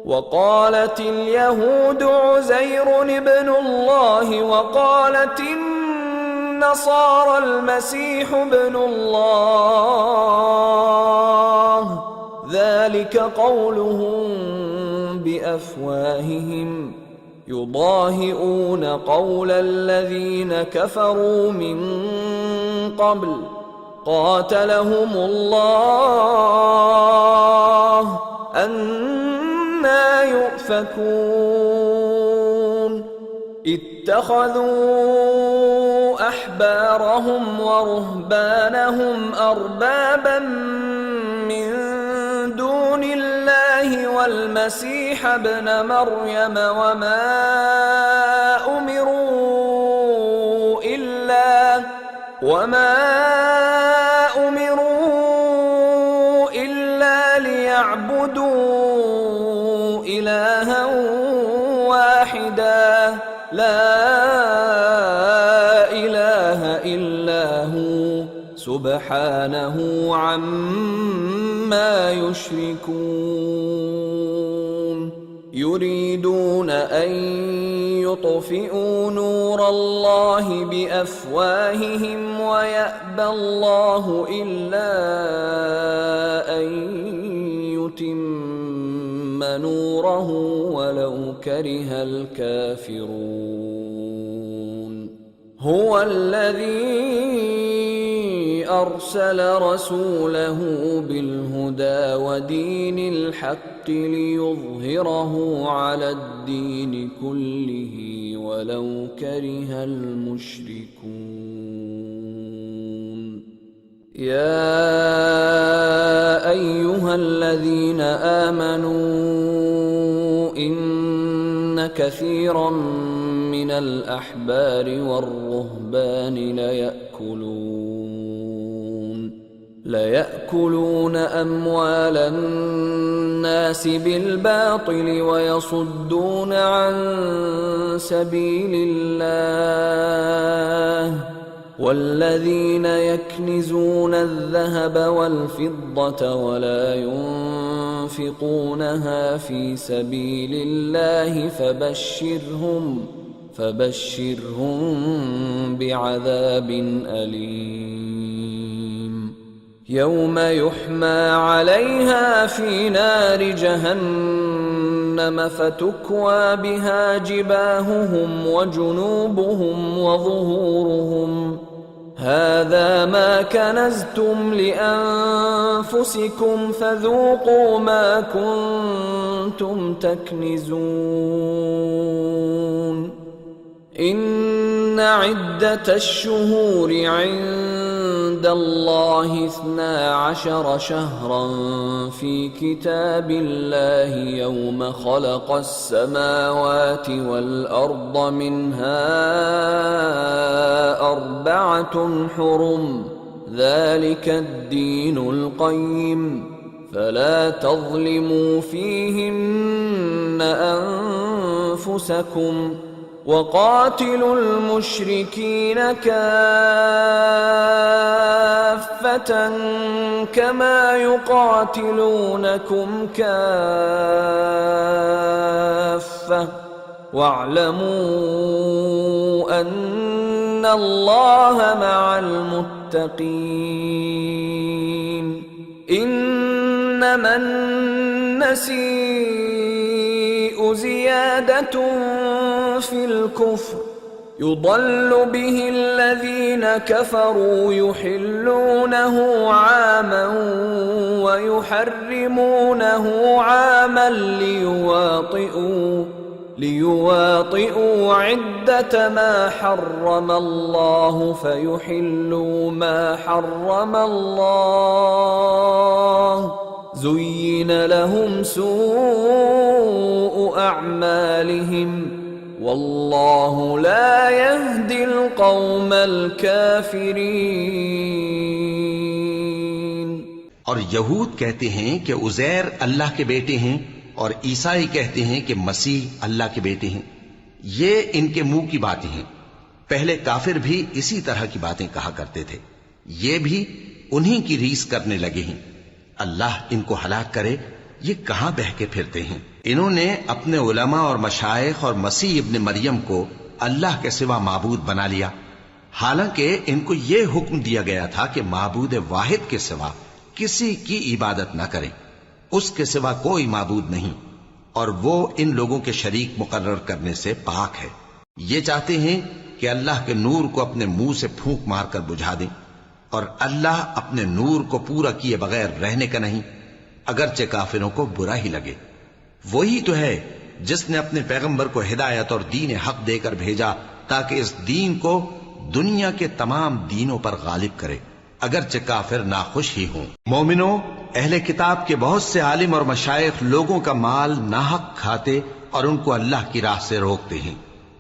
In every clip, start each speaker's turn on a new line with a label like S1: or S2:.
S1: وقالت اليهود عزير ابن الله وقالت النصارى المسيح ابن الله، ذلك قولهم بأفواههم يضاهئون قول الذين كفروا من قبل قاتلهم الله أنى يؤفكون. اتخذوا أحبارهم ورهبانهم أربابا من دون الله والمسيح ابن مريم وما أمروا إلا ليعبدوا إلها واحدا لا إله إلا هو سبحانه عما يشركون. يريدون أن يطفئوا نور الله بأفواههم ويأبى الله إلا أن يتم نوره ولو كره الكافرون. هو الذي أرسل رسوله بالهدى ودين الحق ليظهره على الدين كله ولو كره المشركون. يا أيها الذين آمنوا إن كثيرا من الأحبار والرهبان ليأكلون أموال الناس بالباطل ويصدون عن سبيل الله. والذين يكنزون الذهب والفضة ولا ينفقونها في سبيل الله فبشرهم بعذاب أليم. يوم يحمى عليها في نار جهنم فتكوى بها جباههم وجنوبهم وظهورهم هذا ما كنزتم لأنفسكم فذوقوا ما كنتم تكنزون. إن عدة الشهور عند الله 12 شهرا في كتاب الله يوم خلق السماوات والأرض منها 4 حرم ذلك الدين القيم فلا تظلموا فيهن أنفسكم وقاتلوا المشركين كافة كما يقاتلونكم كافة واعلموا أن الله مع المتقين. إنما النسيء زيادة في الكفر يضل به الذين كفروا يحلونه عاما ويحرمونه عاما ليواطئوا عدة ما حرم الله فيحلوا ما حرم الله. زين لهم سوء أعمالهم والله لا يهدي القوم الكافرين.
S2: और यहूद कहते हैं कि उज़ैर अल्लाह के बेटे हैं और ईसाई कहते हैं कि मसीह अल्लाह के बेटे हैं। ये इनके मुंह की बातें हैं। पहले काफिर भी इसी तरह की बातें कहा करते थे। ये भी उन्हीं की रीस करने लगे हैं। अल्लाह इनको हलाक करे یہ کہاں بہ کے پھرتے ہیں؟ انہوں نے اپنے علماء اور مشائخ اور مسیح ابن مریم کو اللہ کے سوا معبود بنا لیا، حالانکہ ان کو یہ حکم دیا گیا تھا کہ معبود واحد کے سوا کسی کی عبادت نہ کریں، اس کے سوا کوئی معبود نہیں، اور وہ ان لوگوں کے شریک مقرر کرنے سے پاک ہے۔ یہ چاہتے ہیں کہ اللہ کے نور کو اپنے منہ سے پھونک مار کر بجھا دیں، اور اللہ اپنے نور کو پورا کیے بغیر رہنے کا نہیں، اگرچہ کافروں کو برا ہی لگے۔ وہی تو ہے جس نے اپنے پیغمبر کو ہدایت اور دین حق دے کر بھیجا تاکہ اس دین کو دنیا کے تمام دینوں پر غالب کرے، اگرچہ کافر ناخوش ہی ہوں۔ مومنوں، اہل کتاب کے بہت سے عالم اور مشائخ لوگوں کا مال ناحق کھاتے اور ان کو اللہ کی راہ سے روکتے ہیں،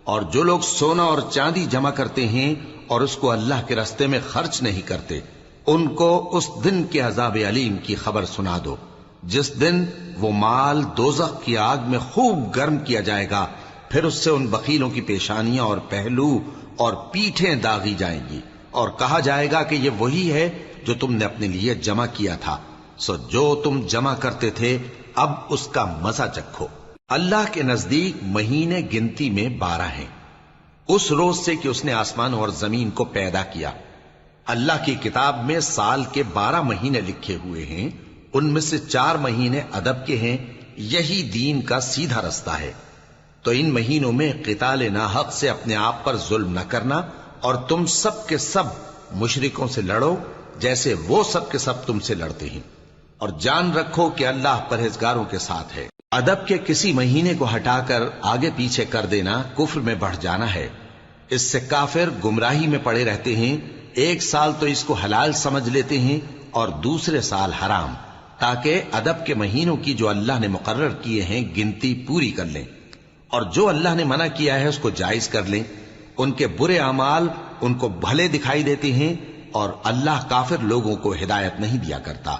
S2: اور جو لوگ سونا اور چاندی جمع کرتے ہیں اور اس کو اللہ کے راستے میں خرچ نہیں کرتے، ان کو اس دن کے عذاب علیم کی خبر سنا دو، جس دن وہ مال دوزخ کی آگ میں خوب گرم کیا جائے گا، پھر اس سے ان بخیلوں کی پیشانیاں اور پہلو اور پیٹھیں داغی جائیں گی، اور کہا جائے گا کہ یہ وہی ہے جو تم نے اپنے لیے جمع کیا تھا، سو جو تم جمع کرتے تھے اب اس کا مزہ چکھو۔ اللہ کے نزدیک مہینے گنتی میں 12 ہیں، اس روز سے کہ اس نے آسمان اور زمین کو پیدا کیا۔ اللہ کی کتاب میں سال کے 12 مہینے لکھے ہوئے ہیں، ان میں سے 4 مہینے ادب کے ہیں، یہی دین کا سیدھا رستہ ہے۔ تو ان مہینوں میں قتال ناحق سے اپنے آپ پر ظلم نہ کرنا، اور تم سب کے سب مشرکوں سے لڑو جیسے وہ سب کے سب تم سے لڑتے ہیں، اور جان رکھو کہ اللہ پرہیزگاروں کے ساتھ ہے۔ ادب کے کسی مہینے کو ہٹا کر آگے پیچھے کر دینا کفر میں بڑھ جانا ہے، اس سے کافر گمراہی میں پڑے رہتے ہیں۔ ایک سال تو اس کو حلال سمجھ لیتے ہیں اور دوسرے سال حرام، تاکہ ادب کے مہینوں کی جو اللہ نے مقرر کیے ہیں گنتی پوری کر لیں، اور جو اللہ نے منع کیا ہے اس کو جائز کر لیں۔ ان کے برے اعمال ان کو بھلے دکھائی دیتے ہیں، اور اللہ کافر لوگوں کو ہدایت نہیں دیا کرتا۔